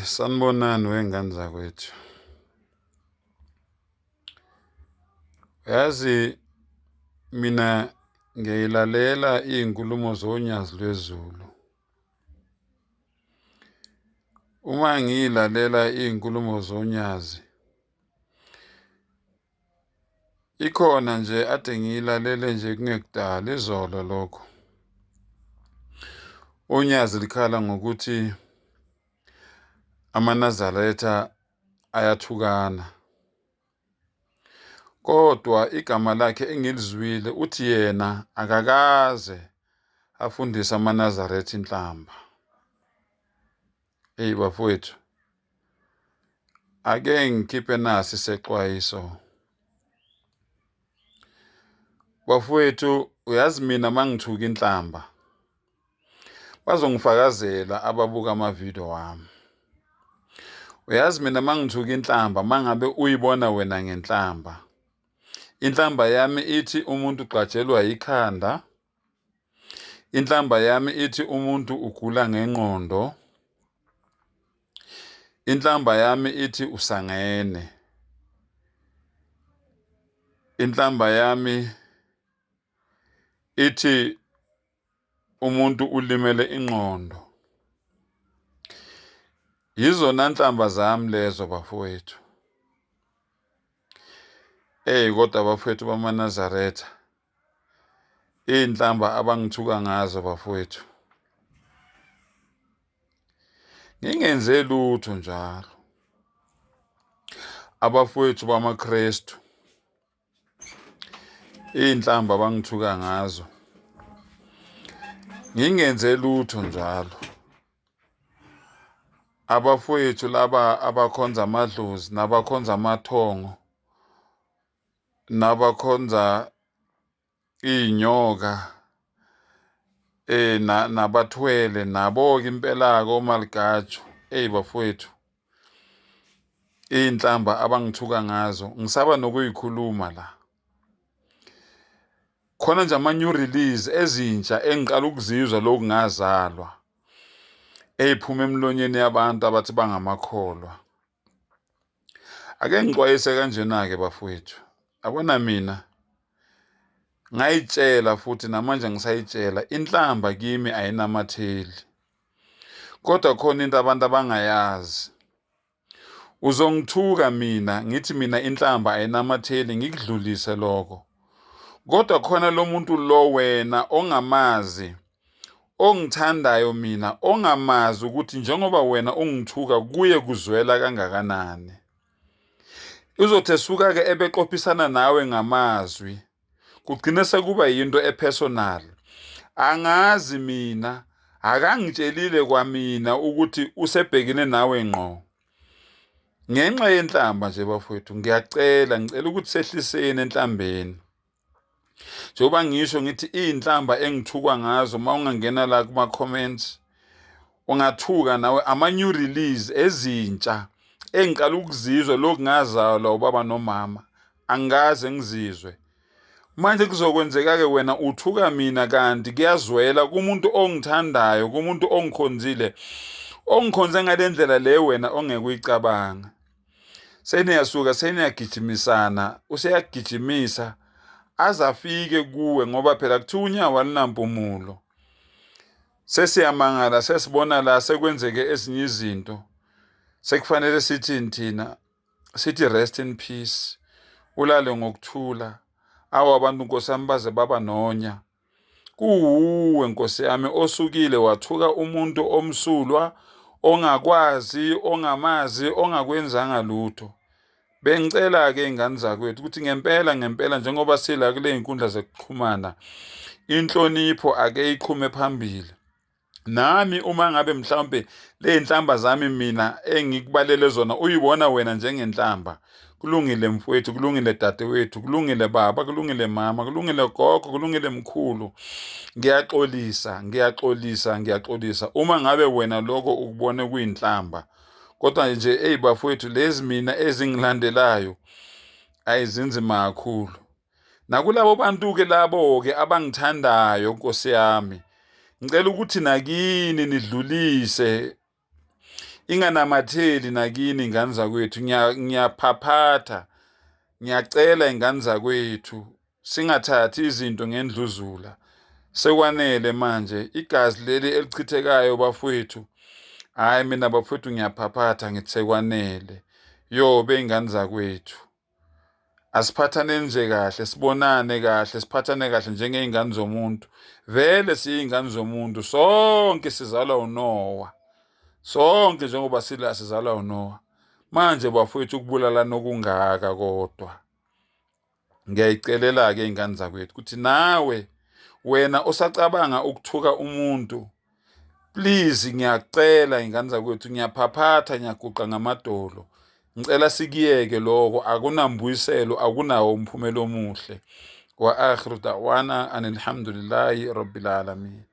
Sanibonani wey'ngane zakwethu. Yazi mina ngiyayilalela iy'nkulumo zonyazi lwezulu. Uma ngiyilalela iy'nkulumo zonyazi, ikhona nje ade ngiyilalele nje kungekudala izolo lokho. Unyazi likhala ngokuthi amaNazaretha ayathukana. Kodwa igama lakhe engilizwile uthi yena akakaze afundise amaNazaretha inhlamba. Eyi bafowethu, ake ngikhiphe nasi isexwayiso. Bafowethu, uyazi mina mangithuka inhlamba bazongifakazela ababuka amavidiyo wami. Uyazi mina mangithuka inhlamba mangabe uyibona wena ngenhlamba. Inhlamba yami ithi umuntu ugxatshelwa ikhanda. Inhlamba yami ithi umuntu ugula ngengqondo. Inhlamba yami ithi usangene. Inhlamba yami ithi umuntu ulimele ingqondo. Yizona nhlamba zami lezo bafowethu. Kodwa bafowethu bamaNazaretha, iy'nhlamba abangithuka ngazo bafowethu, ngingenze lutho njalo. Abafowethu bamaKrestu, iy'nhlamba abangithuka ngazo, ngingenze lutho njalo. Abafowethu laba abakhonza amadlozi nabakhonza amathongo nabakhonza iy'nyoka nabathwele nabo-ke impela-ke omaligaju. Bafowethu, iy'nhlamba abangithuka ngazo ngisaba nokuyikhuluma la. Khona nje ama-new release ezintsha engiqala ukuzizwa lokhu ngazalwa ey'phuma emlonyeni yabantu abathi bangamakholwa. Ake ngixwayise kanjena-ke bafowethu, akuna mina ngayitshela futhi namanje ngisayitshela, inhlamba kimi ayinamatheli. Kodwa khona into abantu abangayazi. Uzongithuka mina ngithi mina inhlamba ayinamatheli ngikudlulise lokho. Kodwa khona lo muntu lo wena ongamazi, ongithandayo mina, ongamazi ukuthi njengoba wena ungithuka kuye kuzwela kangakanani. Uzothi esuka-ke ebeqophisana nawe ngamazwi, kugcine sekuba yinto epersonal. Angazi mina, akangitshelile kwamina ukuthi usebhekene nawe ngqo. Ngenxa yenhlamba nje bafowethu, ngicela ukuthi sehliseni enhlambeni. Njengoba ngisho ngithi iy'nhlamba engithukwa ngazo uma ungangena la kuma-comments, ungathuka nawe ama-new release ezintsha engiqala ukuzizwa lokhu ngazalwa ubaba nomama, angikaze ngizizwe. Manje kuzokwenzeka-ke wena uthuka mina kanti kuyazwela kumuntu ongithandayo, kumuntu ongikhonzile, ongikhonze ngale ndlela le wena ongeke uyicabanga. Seniyasuka seniyagijimisana, useyagijimisa aze afike kuwe ngoba phela kuthiwa unyawo alinampumulo. Sesiyamangala sesibona la sekwenzeke ezinye izinto. Sekufanele sithini thina? Sithi rest in peace. Ulale ngokuthula. Awu abantu Nkosi yami baze baba nonya. Kuwuwe Nkosi yami osukile wathuka umuntu omsulwa, ongakwazi, ongamazi, ongakwenzanga lutho. Bengicela-ke iy'ngane zakwethu ukuthi ngempela njengoba sila kule y'nkundla zokuxhumana, inhlonipho ake iqhume phambili. Nami uma ngabe mhlawumbe ley'nhlamba zami mina engikubalele zona uyibona wena njengenhlamba, kulungile mfowethu, kulungile dadewethu, kulungile baba, kulungile mama, kulungile gogo, kulungile mkhulu. Ngiyaxolisa uma ngabe wena lokho ukubone kuyinhlamba. Kodwa nje bafowethu, lezi mina ezingilandelayo ayizinzima kakhulu. Nakulabo bantu-ke labo-ke abangithandayo Nkosi yami, ngicela ukuthi nakini nidlulise inganamatheli nakini ingane zakwethu. Ngiyaphaphatha, ngiyacela ingane zakwethu, singathathi izinto ngendluzula. Sekwanele manje, igazi leli elichithekayo bafowethu. Hhayi mina bafowethu ngiyaphaphatha ngithi sekwanele. Bey'ngane zakwethu, asiphathaneni nje kahle, sibonane kahle, siphathane kahle njengey'ngane zomuntu. Vele siyiy'ngane zomuntu, sonke sizalwa uNoah, sonke njengoba sila sizalwa uNoah. Manje bafowethu ukubulalana okungaka kodwa. Ngiyayicelela-ke iy'ngane zakwethu ukuthi nawe wena osacabanga ukuthuka umuntu, please ngiyakucela iy'ngane zakwethu, ngiyaphaphatha, ngiyaguqa ngamadolo. Ngicela sikuyeke lokho, akunambuyiselo, akunawo umphumela omuhle. Wa akhiru da'wana anilhamdulillahi rabbil alamin.